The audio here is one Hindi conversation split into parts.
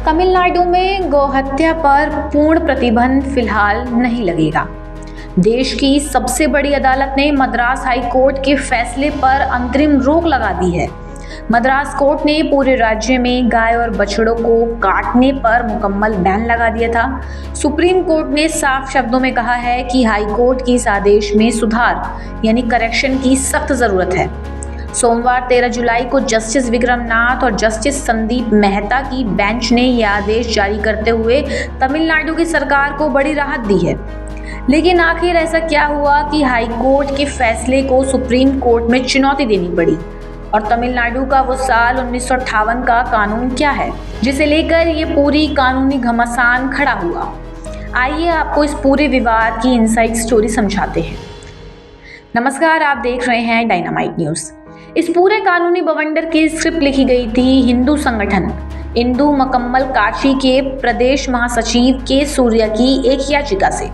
तमिलनाडु में गौहत्या पर पूर्ण प्रतिबंध फिलहाल नहीं लगेगा। देश की सबसे बड़ी अदालत ने मद्रास हाई कोर्ट के फैसले पर अंतरिम रोक लगा दी है। मद्रास कोर्ट ने पूरे राज्य में गाय और बछड़ों को काटने पर मुकम्मल बैन लगा दिया था। सुप्रीम कोर्ट ने साफ शब्दों में कहा है कि हाई कोर्ट के इस आदेश में सुधार यानी करेक्शन की सख्त जरूरत है। सोमवार 13 जुलाई को जस्टिस विक्रम नाथ और जस्टिस संदीप मेहता की बेंच ने यह आदेश जारी करते हुए तमिलनाडु की सरकार को बड़ी राहत दी है। लेकिन आखिर ऐसा क्या हुआ कि हाई कोर्ट के फैसले को सुप्रीम कोर्ट में चुनौती देनी पड़ी, और तमिलनाडु का वो साल 1958 का कानून क्या है जिसे लेकर ये पूरी कानूनी घमासान खड़ा हुआ। आइए आपको इस पूरे विवाद की इनसाइड स्टोरी समझाते हैं। नमस्कार, आप देख रहे हैं डायनामाइट न्यूज़। इस पूरे कानूनी बवंडर की स्क्रिप्ट लिखी गई थी हिंदू संगठन इंदु मकम्मल काची के प्रदेश महासचिव के सूर्या की एक याचिका से।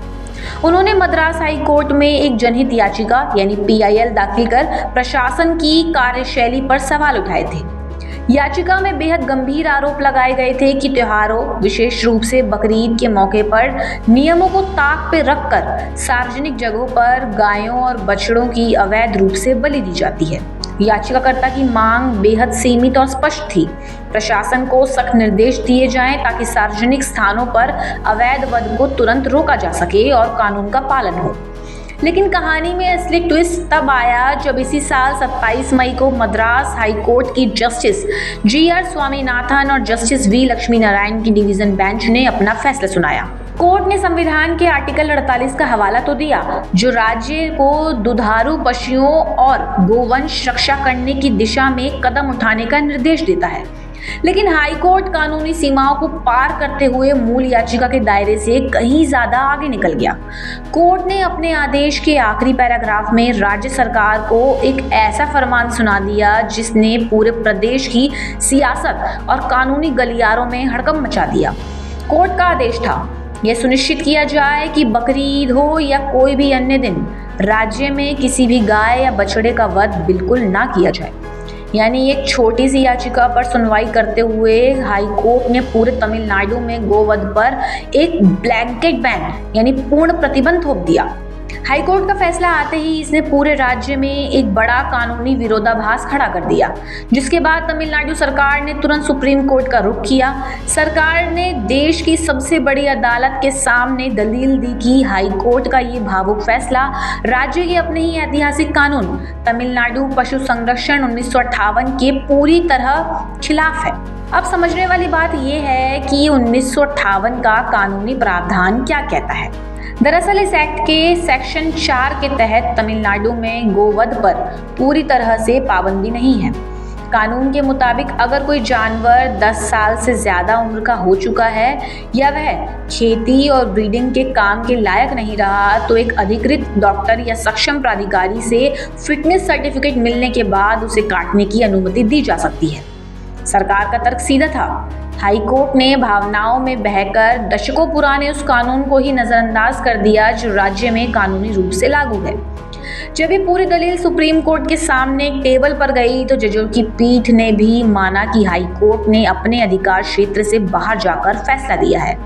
उन्होंने मद्रास हाई कोर्ट में एक जनहित याचिका यानी PIL दाखिल कर प्रशासन की कार्यशैली पर सवाल उठाए थे। याचिका में बेहद गंभीर आरोप लगाए गए थे कि त्योहारों, विशेष रूप से बकरीद के मौके पर नियमों को ताक पे रखकर सार्वजनिक जगहों पर गायों और बछड़ों की अवैध रूप से बलि दी जाती है। याचिकाकर्ता की मांग बेहद सीमित और स्पष्ट थी। प्रशासन को सख्त निर्देश दिए जाएं ताकि सार्वजनिक स्थानों पर अवैध वध को तुरंत रोका जा सके और कानून का पालन हो। लेकिन कहानी में असली ट्विस्ट तब आया जब इसी साल 27 मई को मद्रास हाई कोर्ट की जस्टिस GR स्वामीनाथन और जस्टिस V लक्ष्मी नारायण की डिवीजन बेंच ने अपना फैसला सुनाया। कोर्ट ने संविधान के आर्टिकल 48 का हवाला तो दिया, जो राज्य को दुधारू पशुओं और गोवंश रक्षा करने की दिशा में कदम उठाने का निर्देश देता है। लेकिन हाई कोर्ट कानूनी सीमाओं को पार करते हुए मूल याचिका के दायरे से कहीं ज्यादा आगे निकल गया। कोर्ट ने अपने आदेश के आखिरी पैराग्राफ में राज्य सरकार को एक ऐसा फरमान सुना दिया जिसने पूरे प्रदेश की सियासत और कानूनी गलियारों में हड़कंप मचा दिया। कोर्ट का आदेश था यह सुनिश्चित किया जाए कि बकरीद हो या कोई भी अन्य दिन राज्य में किसी भी गाय या बछड़े का वध बिल्कुल ना किया जाए। यानी एक छोटी सी याचिका पर सुनवाई करते हुए हाई कोर्ट ने पूरे तमिलनाडु में गोवध पर एक ब्लैंकेट बैन यानी पूर्ण प्रतिबंध थोप दिया। हाई कोर्ट का फैसला आते ही इसने पूरे राज्य में एक बड़ा कानूनी विरोधाभास खड़ा कर दिया, जिसके बाद तमिलनाडु सरकार ने तुरंत सुप्रीम कोर्ट का रुख किया। सरकार ने देश की सबसे बड़ी अदालत के सामने दलील दी कि हाई कोर्ट का ये भावुक फैसला राज्य के अपने ही ऐतिहासिक कानून तमिलनाडु पशु संरक्षण 1958 के पूरी तरह खिलाफ है। अब समझने वाली बात यह है कि 1958 का कानूनी प्रावधान क्या कहता है। दरअसल इस एक्ट के सेक्शन 4 के तहत तमिलनाडु में गोवध पर पूरी तरह से पाबंदी नहीं है। कानून के मुताबिक अगर कोई जानवर 10 साल से ज़्यादा उम्र का हो चुका है या वह खेती और ब्रीडिंग के काम के लायक नहीं रहा, तो एक अधिकृत डॉक्टर या सक्षम प्राधिकारी से फिटनेस सर्टिफिकेट मिलने के बाद उसे काटने की अनुमति दी जा सकती है। सरकार का तर्क सीधा था। हाई कोर्ट ने भावनाओं में बहकर दशकों पुराने उस कानून को ही नजरअंदाज कर दिया जो राज्य में कानूनी रूप से लागू है। जब ये पूरी दलील सुप्रीम कोर्ट के सामने एक टेबल पर गई तो जजों की पीठ ने भी माना कि हाई कोर्ट ने अपने अधिकार क्षेत्र से बाहर जाकर फैसला दिया है।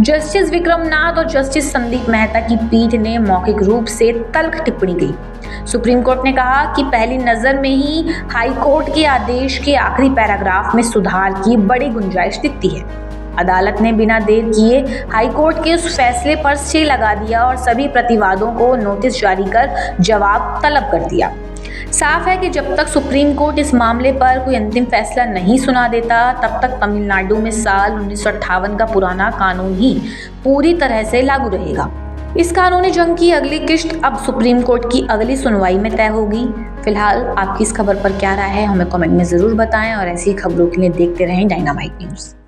जस्टिस विक्रम नाथ और जस्टिस संदीप मेहता की पीठ ने मौखिक रूप से तल्ख टिप्पणी की। सुप्रीम कोर्ट ने कहा कि पहली नजर में ही हाई कोर्ट के आदेश के आखिरी पैराग्राफ में सुधार की बड़ी गुंजाइश दिखती है। अदालत ने बिना देर किए हाई कोर्ट के उस फैसले पर स्टे लगा दिया और सभी प्रतिवादों को नोटिस जारी कर जवाब तलब कर दिया। साफ है कि जब तक सुप्रीम कोर्ट इस मामले पर कोई अंतिम फैसला नहीं सुना देता, तब तक तमिलनाडु में साल 1958 का पुराना कानून ही पूरी तरह से लागू रहेगा। इस कानूनी जंग की अगली किश्त अब सुप्रीम कोर्ट की अगली सुनवाई में तय होगी। फिलहाल आपकी इस खबर पर क्या राय है, हमें कमेंट में ज़रूर बताएं और ऐसी खबरों के लिए देखते रहें डायनामाइट न्यूज़।